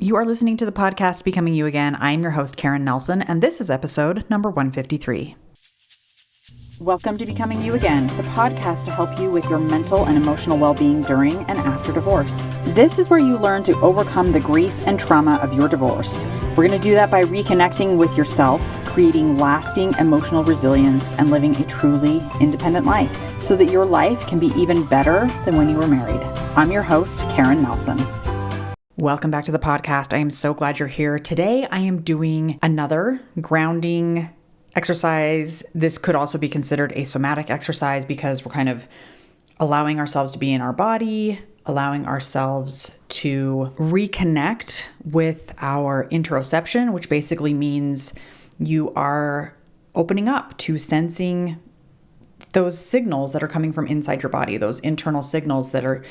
You are listening to the podcast Becoming You Again. I'm your host, Karen Nelson, and this is episode number 153. Welcome to Becoming You Again, the podcast to help you with your mental and emotional well-being during and after divorce. This is where you learn to overcome the grief and trauma of your divorce. We're going to do that by reconnecting with yourself, creating lasting emotional resilience, and living a truly independent life so that your life can be even better than when you were married. I'm your host, Karen Nelson. Welcome back to the podcast. I am so glad you're here. Today, I am doing another grounding exercise. This could also be considered a somatic exercise because we're kind of allowing ourselves to be in our body, allowing ourselves to reconnect with our interoception, which basically means you are opening up to sensing those signals that are coming from inside your body, those internal signals that are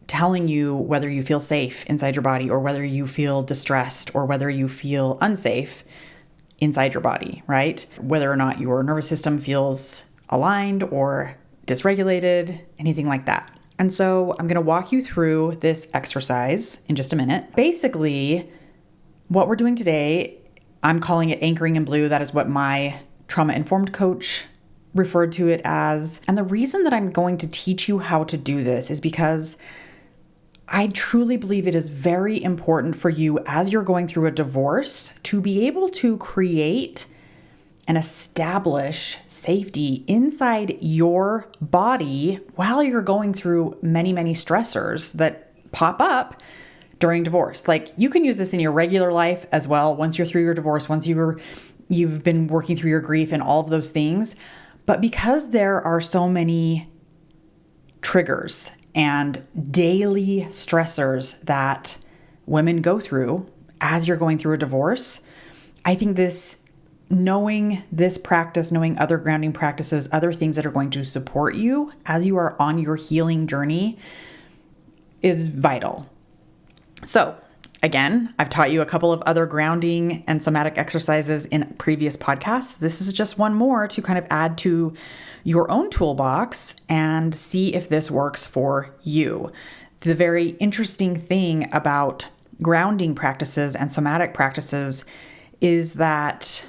telling you whether you feel safe inside your body or whether you feel distressed or whether you feel unsafe inside your body, right? Whether or not your nervous system feels aligned or dysregulated, anything like that. And so I'm going to walk you through this exercise in just a minute. Basically, what we're doing today, I'm calling it anchoring in blue. That is what my trauma-informed coach referred to it as. And the reason that I'm going to teach you how to do this is because I truly believe it is very important for you as you're going through a divorce to be able to create and establish safety inside your body while you're going through many, many stressors that pop up during divorce. Like, you can use this in your regular life as well. Once you're through your divorce, once you've been working through your grief and all of those things. But because there are so many triggers and daily stressors that women go through as you're going through a divorce, I think knowing this practice, knowing other grounding practices, other things that are going to support you as you are on your healing journey is vital. So again, I've taught you a couple of other grounding and somatic exercises in previous podcasts. This is just one more to kind of add to your own toolbox and see if this works for you. The very interesting thing about grounding practices and somatic practices is that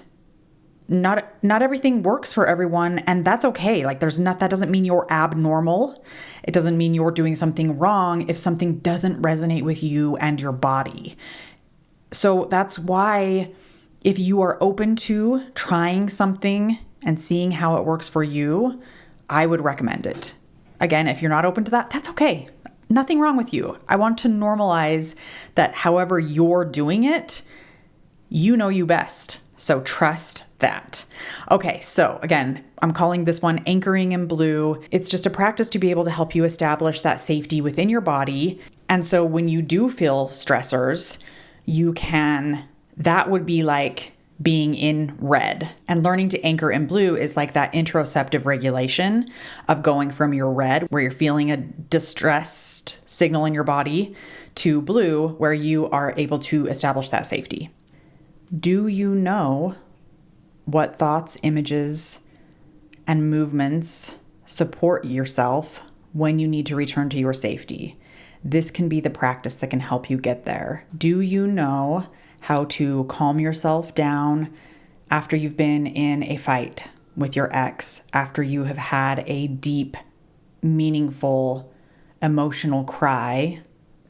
not everything works for everyone, and that's okay. Like, that doesn't mean you're abnormal. It doesn't mean you're doing something wrong if something doesn't resonate with you and your body. So that's why if you are open to trying something and seeing how it works for you, I would recommend it. Again, if you're not open to that, that's okay. Nothing wrong with you. I want to normalize that however you're doing it, you know you best. So trust that. Okay, so again, I'm calling this one anchoring in blue. It's just a practice to be able to help you establish that safety within your body. And so when you do feel stressors, that would be like being in red. And learning to anchor in blue is like that interoceptive regulation of going from your red, where you're feeling a distressed signal in your body, to blue, where you are able to establish that safety. Do you know what thoughts, images, and movements support yourself when you need to return to your safety? This can be the practice that can help you get there. Do you know how to calm yourself down after you've been in a fight with your ex, after you have had a deep, meaningful, emotional cry,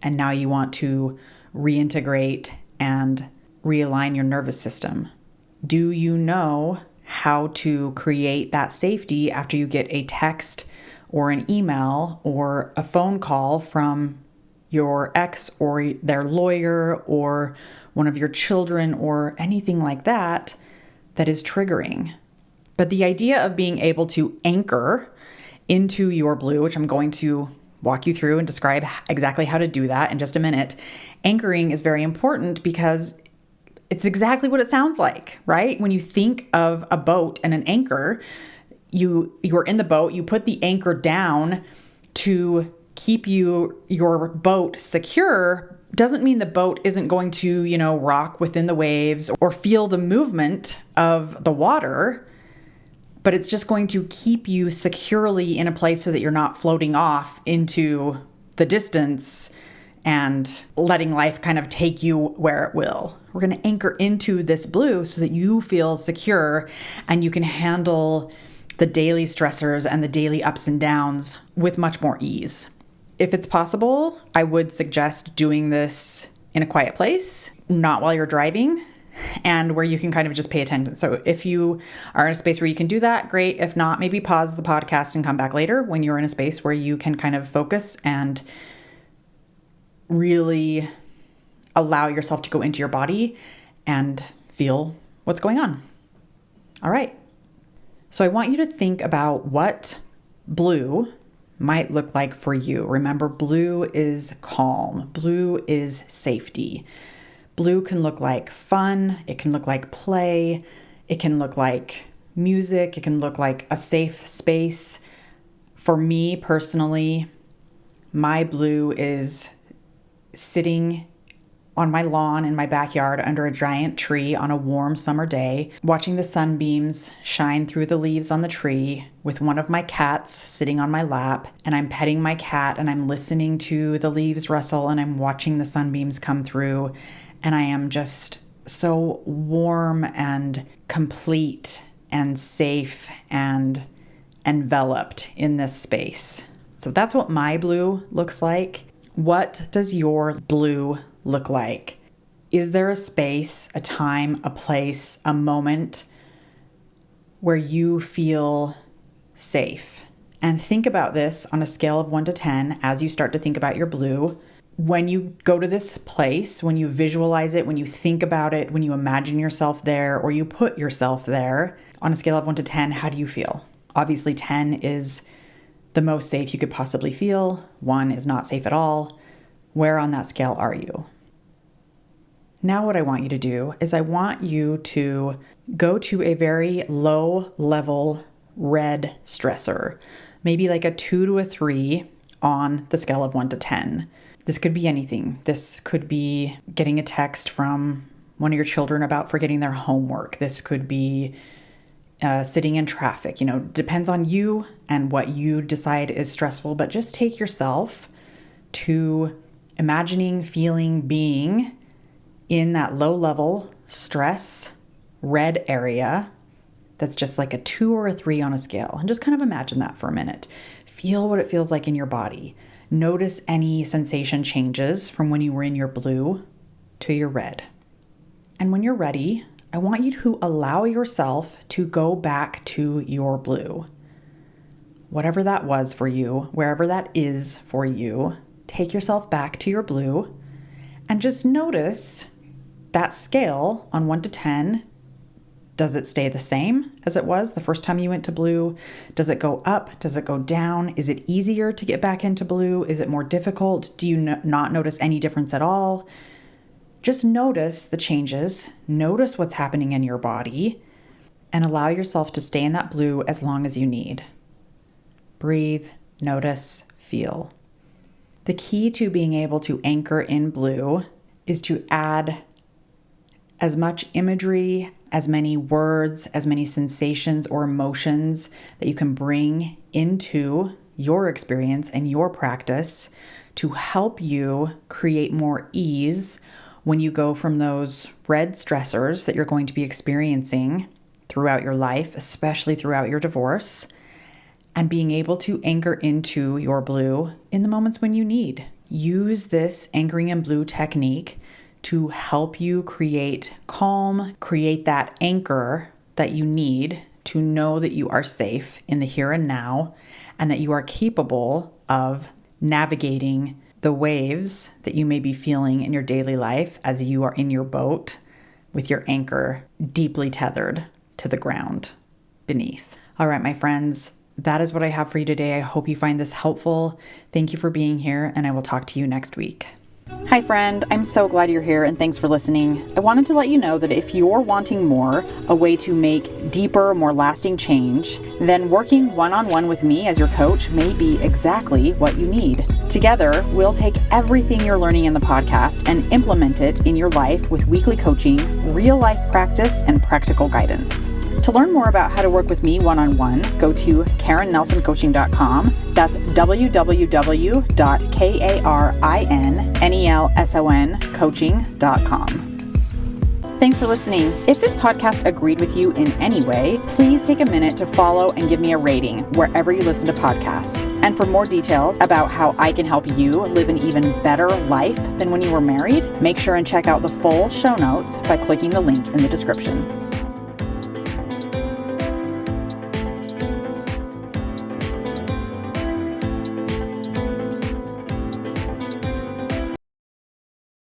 and now you want to reintegrate and realign your nervous system? Do you know how to create that safety after you get a text or an email or a phone call from your ex or their lawyer or one of your children or anything like that that is triggering? But the idea of being able to anchor into your blue, which I'm going to walk you through and describe exactly how to do that in just a minute. Anchoring is very important because it's exactly what it sounds like, right? When you think of a boat and an anchor, you're in the boat, you put the anchor down to keep your boat secure. Doesn't mean the boat isn't going to, rock within the waves or feel the movement of the water, but it's just going to keep you securely in a place so that you're not floating off into the distance and letting life kind of take you where it will. We're going to anchor into this blue so that you feel secure and you can handle the daily stressors and the daily ups and downs with much more ease. If it's possible, I would suggest doing this in a quiet place, not while you're driving, and where you can kind of just pay attention. So if you are in a space where you can do that, great. If not, maybe pause the podcast and come back later when you're in a space where you can kind of focus and really allow yourself to go into your body and feel what's going on. All right. So I want you to think about what blue might look like for you. Remember, blue is calm. Blue is safety. Blue can look like fun. It can look like play. It can look like music. It can look like a safe space. For me personally, my blue is sitting on my lawn in my backyard under a giant tree on a warm summer day, watching the sunbeams shine through the leaves on the tree with one of my cats sitting on my lap, and I'm petting my cat and I'm listening to the leaves rustle and I'm watching the sunbeams come through, and I am just so warm and complete and safe and enveloped in this space. So that's what my blue looks like. What does your blue look like? Is there a space, a time, a place, a moment where you feel safe? And think about this on a scale of 1 to 10 as you start to think about your blue. When you go to this place, when you visualize it, when you think about it, when you imagine yourself there or you put yourself there, on a scale of 1 to 10, how do you feel? Obviously, 10 is the most safe you could possibly feel. 1 is not safe at all. Where on that scale are you? Now what I want you to do is I want you to go to a very low level red stressor, maybe like a 2 to a 3 on the scale of 1 to 10. This could be anything. This could be getting a text from one of your children about forgetting their homework. This could be sitting in traffic. Depends on you and what you decide is stressful, but just take yourself to imagining, feeling, being in that low level stress red area that's just like a 2 or a 3 on a scale. And just kind of imagine that for a minute. Feel what it feels like in your body. Notice any sensation changes from when you were in your blue to your red. And when you're ready, I want you to allow yourself to go back to your blue. Whatever that was for you, wherever that is for you, take yourself back to your blue and just notice that scale on 1 to 10. Does it stay the same as it was the first time you went to blue? Does it go up? Does it go down? Is it easier to get back into blue? Is it more difficult? Do you not notice any difference at all? Just notice the changes. Notice what's happening in your body and allow yourself to stay in that blue as long as you need. Breathe, notice, feel. The key to being able to anchor in blue is to add as much imagery, as many words, as many sensations or emotions that you can bring into your experience and your practice to help you create more ease when you go from those red stressors that you're going to be experiencing throughout your life, especially throughout your divorce, and being able to anchor into your blue in the moments when you need. Use this anchoring in blue technique to help you create calm, create that anchor that you need to know that you are safe in the here and now, and that you are capable of navigating the waves that you may be feeling in your daily life as you are in your boat with your anchor deeply tethered to the ground beneath. All right, my friends, that is what I have for you today. I hope you find this helpful. Thank you for being here, and I will talk to you next week. Hi friend, I'm so glad you're here and thanks for listening. I wanted to let you know that if you're wanting more, a way to make deeper, more lasting change, then working one-on-one with me as your coach may be exactly what you need. Together, we'll take everything you're learning in the podcast and implement it in your life with weekly coaching, real life practice, and practical guidance. To learn more about how to work with me one-on-one, go to KarenNelsonCoaching.com. That's www.KarenNelsonCoaching.com. Thanks for listening. If this podcast agreed with you in any way, please take a minute to follow and give me a rating wherever you listen to podcasts. And for more details about how I can help you live an even better life than when you were married, make sure and check out the full show notes by clicking the link in the description.